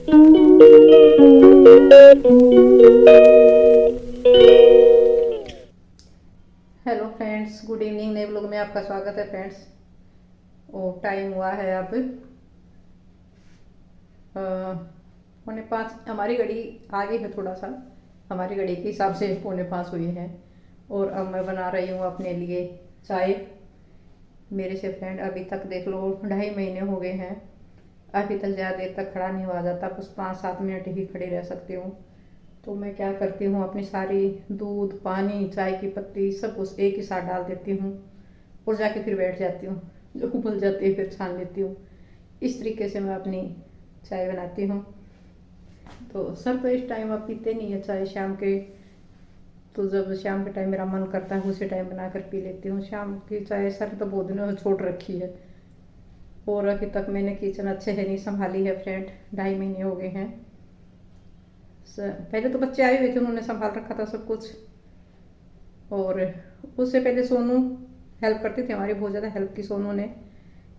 Hello friends, good evening. नए blog में आपका स्वागत है फ्रेंड्स। और टाइम हुआ है अब 4:45। हमारी घड़ी आगे है थोड़ा सा, हमारी घड़ी के हिसाब से 4:45 हुई है। और अब मैं बना रही हूँ अपने लिए चाय। मेरे से फ्रेंड अभी तक देख लो 2.5 महीने हो गए हैं। अभी तक ज़्यादा देर तक खड़ा नहीं हुआ जाता, बस 5-7 मिनट ही खड़ी रह सकती हूँ। तो मैं क्या करती हूँ, अपनी सारी दूध, पानी, चाय की पत्ती सब कुछ एक ही साथ डाल देती हूँ और जाके फिर बैठ जाती हूँ। जो उबल जाती है फिर छान लेती हूँ। इस तरीके से मैं अपनी चाय बनाती हूँ। तो सब तो इस टाइम अब पीते नहीं है चाय शाम के। तो जब शाम के टाइम मेरा मन करता है उसी टाइम बना कर पी लेती हूँ। शाम की चाय सर तो बहुत दिनों से छोड़ रखी है। और अभी तक मैंने किचन अच्छे से नहीं संभाली है फ्रेंड। 2.5 महीने हो गए हैं। पहले तो बच्चे आए हुए थे, उन्होंने संभाल रखा था सब कुछ। और उससे पहले सोनू हेल्प करती थी हमारी, बहुत ज़्यादा हेल्प की सोनू ने।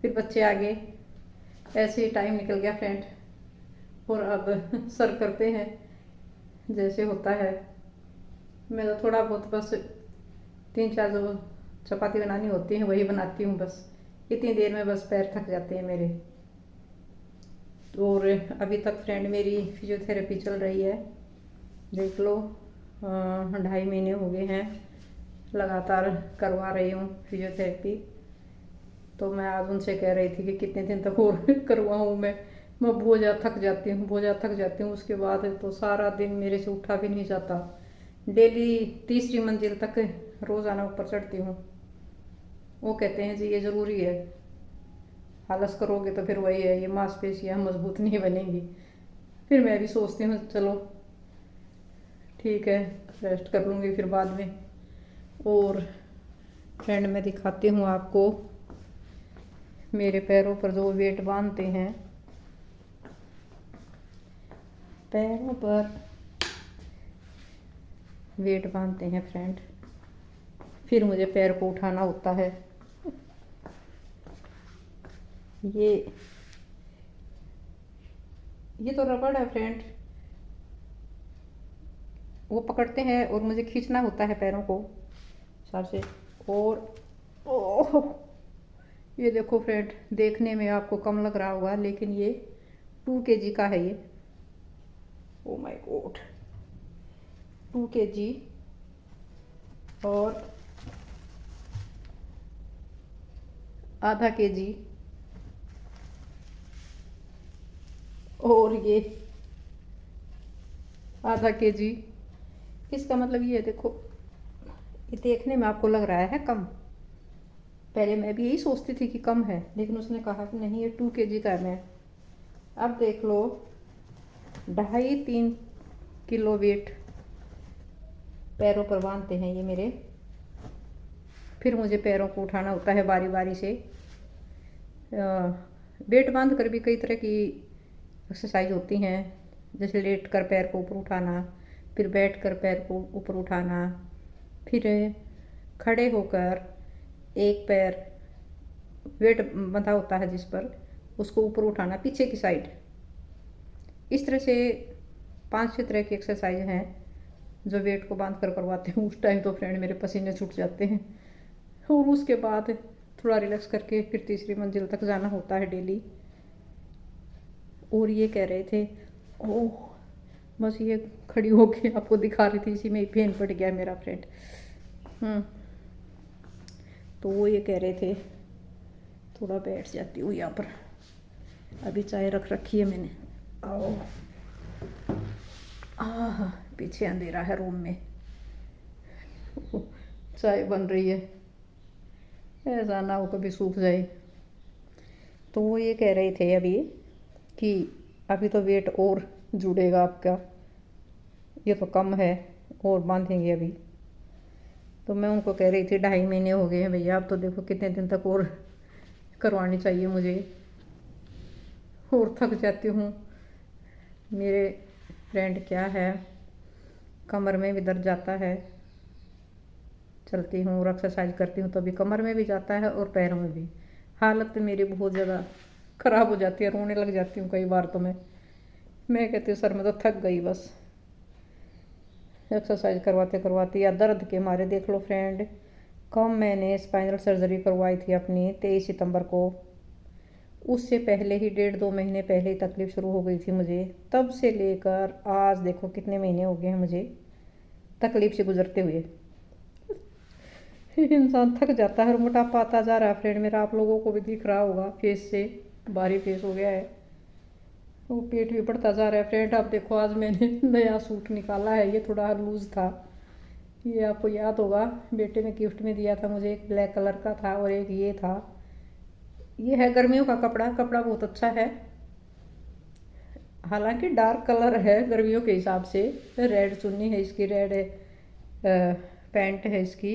फिर बच्चे आ गए, ऐसे ही टाइम निकल गया फ्रेंड। और अब सर करते हैं जैसे होता है। मैं तो थोड़ा बहुत बस 3-4 जो चपाती बनानी होती है वही बनाती हूँ बस। इतनी देर में बस पैर थक जाते हैं मेरे। और अभी तक फ्रेंड मेरी फिजियोथेरेपी चल रही है, देख लो। 2.5 महीने हो गए हैं लगातार करवा रही हूँ फिजियोथेरेपी। तो मैं आज उनसे कह रही थी कि कितने दिन तक और करवाऊँ मैं बहुत ज़्यादा थक जाती हूँ, बहुत ज़्यादा थक जाती हूँ। उसके बाद तो सारा दिन मेरे से उठा भी नहीं जाता। डेली तीसरी मंजिल तक रोज़ाना ऊपर चढ़ती हूँ। वो कहते हैं जी ये ज़रूरी है, आलस करोगे तो फिर वही है, ये मांसपेशियाँ मजबूत नहीं बनेंगी। फिर मैं भी सोचती हूँ चलो ठीक है, रेस्ट कर लूँगी फिर बाद में। और फ्रेंड मैं दिखाती हूँ आपको मेरे पैरों पर जो वेट बांधते हैं, पैरों पर वेट बांधते हैं फ्रेंड। फिर मुझे पैर को उठाना होता है। ये ये तो रबड़ है फ्रेंड, वो पकड़ते हैं और मुझे खींचना होता है पैरों को सर से। और ओह, ये देखो फ्रेंड, देखने में आपको कम लग रहा होगा लेकिन ये 2 kg का है ये। Oh my God, 2 kg। और ½ kg। और ये ½ kg। इसका मतलब ये देखो, ये देखने में आपको लग रहा है कम। पहले मैं भी यही सोचती थी कि कम है, लेकिन उसने कहा कि नहीं ये 2 kg का है। मैं अब देख लो 2.5-3 किलो वेट पैरों पर बांधते हैं ये मेरे। फिर मुझे पैरों को उठाना होता है बारी बारी से। वेट बांध कर भी कई तरह की एक्सरसाइज होती हैं, जैसे लेट कर पैर को ऊपर उठाना, फिर बैठ कर पैर को ऊपर उठाना, फिर खड़े होकर एक पैर वेट बंधा होता है जिस पर, उसको ऊपर उठाना पीछे की साइड। इस तरह से 5-6 तरह की एक्सरसाइज हैं जो वेट को बांध कर करवाते हैं। उस टाइम तो फ्रेंड मेरे पसीने छूट जाते हैं। और उसके बाद थोड़ा रिलैक्स करके फिर तीसरी मंजिल तक जाना होता है डेली। और ये कह रहे थे, ओह बस ये खड़ी होके आपको दिखा रही थी, इसी में पेन पड़ गया मेरा फ्रेंड। तो वो ये कह रहे थे थोड़ा बैठ जाती हूँ यहाँ पर। अभी चाय रख रखी है मैंने। आओ, आह पीछे अंधेरा है रूम में, चाय बन रही है, ऐसा ना हो कभी सूख जाए। तो वो ये कह रहे थे अभी कि अभी तो वेट और जुड़ेगा आपका, ये तो कम है और बांधेंगे अभी। तो मैं उनको कह रही थी 2.5 महीने हो गए हैं भैया, अब तो देखो कितने दिन तक और करवानी चाहिए मुझे, और थक जाती हूँ। मेरे फ्रेंड क्या है, कमर में भी दर्द जाता है, चलती हूँ और एक्सरसाइज करती हूँ तो अभी कमर में भी जाता है और पैरों में भी। हालत मेरी बहुत ज़्यादा ख़राब हो जाती है, रोने लग जाती हूँ कई बार तो मैं। मैं कहती हूँ सर मैं तो थक गई बस एक्सरसाइज करवाते करवाते या दर्द के मारे। देख लो फ्रेंड, कम मैंने स्पाइनल सर्जरी करवाई थी अपनी 23 सितंबर को, उससे पहले ही 1.5-2 महीने पहले ही तकलीफ़ शुरू हो गई थी मुझे। तब से लेकर आज देखो कितने महीने हो गए हैं मुझे तकलीफ़ से गुजरते हुए। इंसान थक जाता है और मोटापा आता जा रहा है फ्रेंड मेरा, आप लोगों को भी दिख रहा होगा फेस से, भारी फेस हो गया है, वो पेट भी बढ़ता जा रहा है फ्रेंड। आप देखो आज मैंने नया सूट निकाला है, ये थोड़ा लूज़ था, ये आपको याद होगा बेटे ने गिफ्ट में दिया था मुझे, एक ब्लैक कलर का था और एक ये था। ये है गर्मियों का कपड़ा, कपड़ा बहुत अच्छा है, हालांकि डार्क कलर है गर्मियों के हिसाब से। रेड चुन्नी है इसकी, रेड पैंट है इसकी,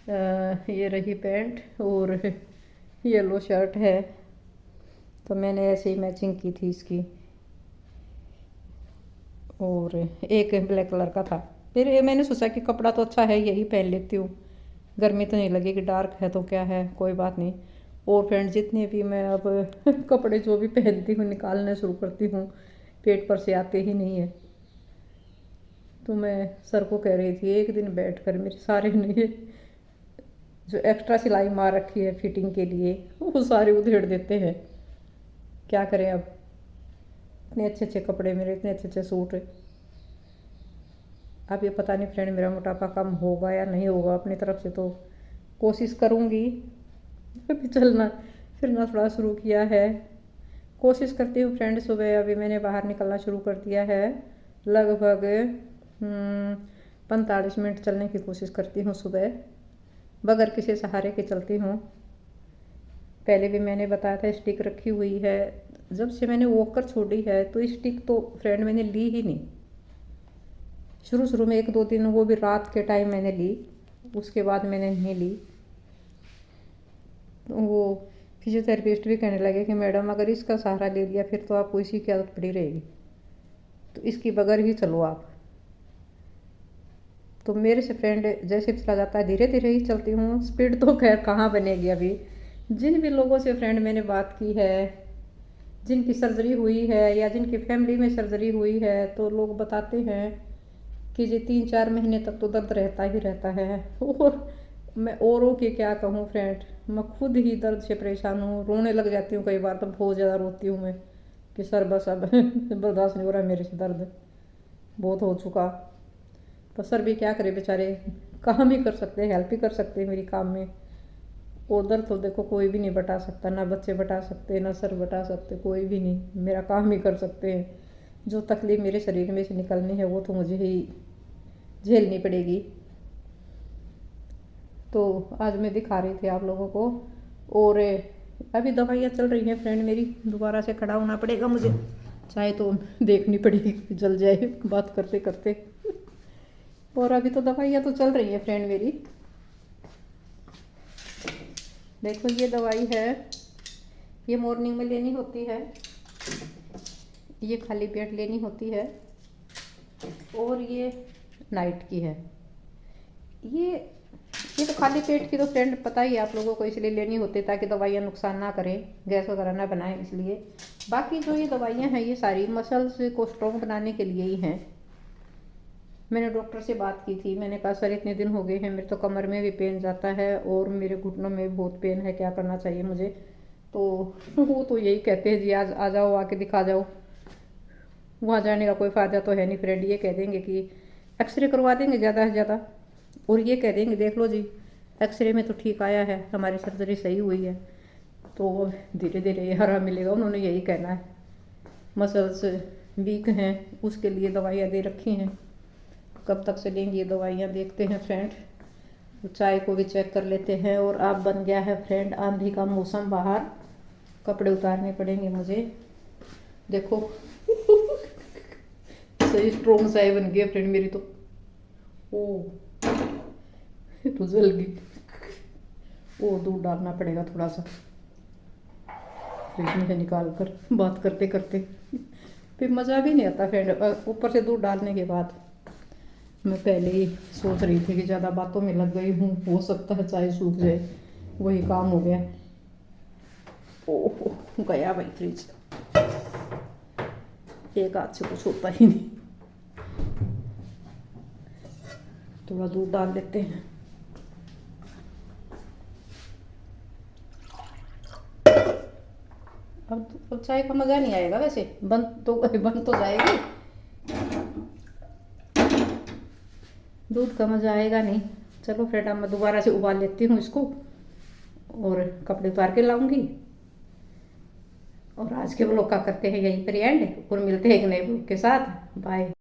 ये रही पैंट और येलो शर्ट है, तो मैंने ऐसे ही मैचिंग की थी इसकी। और एक ब्लैक कलर का था, फिर ये मैंने सोचा कि कपड़ा तो अच्छा है यही पहन लेती हूँ, गर्मी तो नहीं लगेगी, डार्क है तो क्या है कोई बात नहीं। और फ्रेंड जितने भी मैं अब कपड़े जो भी पहनती हूँ निकालना शुरू करती हूँ, पेट पर से आते ही नहीं है। तो मैं सर को कह रही थी एक दिन बैठकर मेरे सारे ने जो एक्स्ट्रा सिलाई मार रखी है फिटिंग के लिए वो सारे उधेड़ देते हैं, क्या करें अब, इतने अच्छे अच्छे कपड़े मेरे, इतने अच्छे अच्छे सूट। अब ये पता नहीं फ्रेंड मेरा मोटापा कम होगा या नहीं होगा, अपनी तरफ से तो कोशिश करूँगी। अभी चलना फिरना थोड़ा शुरू किया है, कोशिश करती हूँ फ्रेंड। सुबह अभी मैंने बाहर निकलना शुरू कर दिया है, लगभग 45 मिनट चलने की कोशिश करती हूँ सुबह, बगैर किसी सहारे के चलती हूँ। पहले भी मैंने बताया था स्टिक रखी हुई है, जब से मैंने वॉकर छोड़ी है तो स्टिक तो फ्रेंड मैंने ली ही नहीं। शुरू शुरू में 1-2 दिन, वो भी रात के टाइम मैंने ली, उसके बाद मैंने नहीं ली। तो वो फिजियोथेरेपिस्ट भी कहने लगे कि मैडम अगर इसका सहारा ले लिया फिर तो आपको इसी की आदत पड़ी रहेगी, तो इसकी बगैर ही चलो आप। तो मेरे से फ्रेंड जैसे चला जाता है धीरे धीरे ही चलती हूँ, स्पीड तो खैर कहाँ बनेगी अभी। जिन भी लोगों से फ्रेंड मैंने बात की है, जिनकी सर्जरी हुई है या जिनकी फैमिली में सर्जरी हुई है, तो लोग बताते हैं कि जी 3-4 महीने तक तो दर्द रहता ही रहता है। और मैं औरों की क्या कहूँ फ्रेंड, मैं खुद ही दर्द से परेशान हूँ, रोने लग जाती हूँ कई बार, तो बहुत ज़्यादा रोती हूँ मैं कि सर बस अब बर्दाश्त नहीं हो रहा मेरे से, दर्द बहुत हो चुका। तो सर भी क्या करे बेचारे, काम ही कर सकते हैं, हेल्प ही कर सकते हैं मेरी काम में। और दर्द तो देखो कोई भी नहीं बता सकता, ना बच्चे बता सकते, ना सर बता सकते, कोई भी नहीं, मेरा काम ही कर सकते हैं। जो तकलीफ मेरे शरीर में से निकलनी है वो तो मुझे ही झेलनी पड़ेगी। तो आज मैं दिखा रही थी आप लोगों को, और अभी दवाइयाँ चल रही हैं फ्रेंड मेरी, दोबारा से खड़ा होना पड़ेगा मुझे, चाहे तो देखनी पड़ेगी, जल जाए बात करते करते। और अभी तो दवाइयाँ तो चल रही हैं फ्रेंड मेरी। देखो ये दवाई है, ये मॉर्निंग में लेनी होती है, ये खाली पेट लेनी होती है, और ये नाइट की है। ये तो खाली पेट की तो फ्रेंड पता ही है आप लोगों को, इसलिए लेनी होती है ताकि दवाइयाँ नुकसान ना करें, गैस वगैरह ना बनाए इसलिए। बाकी जो ये दवाइयाँ हैं ये सारी मसल्स को स्ट्रॉन्ग बनाने के लिए ही हैं। मैंने डॉक्टर से बात की थी, मैंने कहा सर इतने दिन हो गए हैं, मेरे तो कमर में भी पेन जाता है और मेरे घुटनों में भी बहुत पेन है, क्या करना चाहिए मुझे। तो वो तो यही कहते हैं जी आज आ जाओ, आके दिखा जाओ। वहाँ जाने का कोई फ़ायदा तो है नहीं फ्रेंड, ये कह देंगे कि एक्सरे करवा देंगे ज़्यादा से ज़्यादा, और ये कह देंगे देख लो जी एक्सरे में तो ठीक आया है, हमारी सर्जरी सही हुई है। तो धीरे धीरे ये आराम मिलेगा, उन्होंने यही कहना है। मसल्स वीक हैं उसके लिए दवाइयाँ दे रखी हैं, कब तक चलेंगी ये दवाइयाँ देखते हैं फ्रेंड। तो चाय को भी चेक कर लेते हैं। और अब बन गया है फ्रेंड आंधी का मौसम, बाहर कपड़े उतारने पड़ेंगे मुझे। देखो सही स्ट्रॉन्ग चाय बन गई फ्रेंड मेरी, तो ओ तो जल गई। ओ दूध डालना पड़ेगा थोड़ा सा फ्रिज में से निकाल कर, बात करते करते फिर मज़ा भी नहीं आता फ्रेंड ऊपर से दूध डालने के बाद। मैं पहले ही सोच रही थी कि ज़्यादा बातों में लग गई हूँ, हो सकता है चाय सूख जाए, वही काम हो गया। ओह गया भाई फ्रिज। एक हाथ से कुछ होता ही नहीं। थोड़ा दूध डाल देते हैं। अब चाय का मज़ा नहीं आएगा वैसे, बन तो जाएगी, दूध का मज़ा आएगा नहीं। चलो फ्रेंड, अब मैं दोबारा से उबाल लेती हूँ इसको और कपड़े उतार के लाऊंगी। और आज के ब्लॉग का करते हैं यहीं पर एंड, और मिलते हैं एक नए ब्लॉग के साथ। बाय।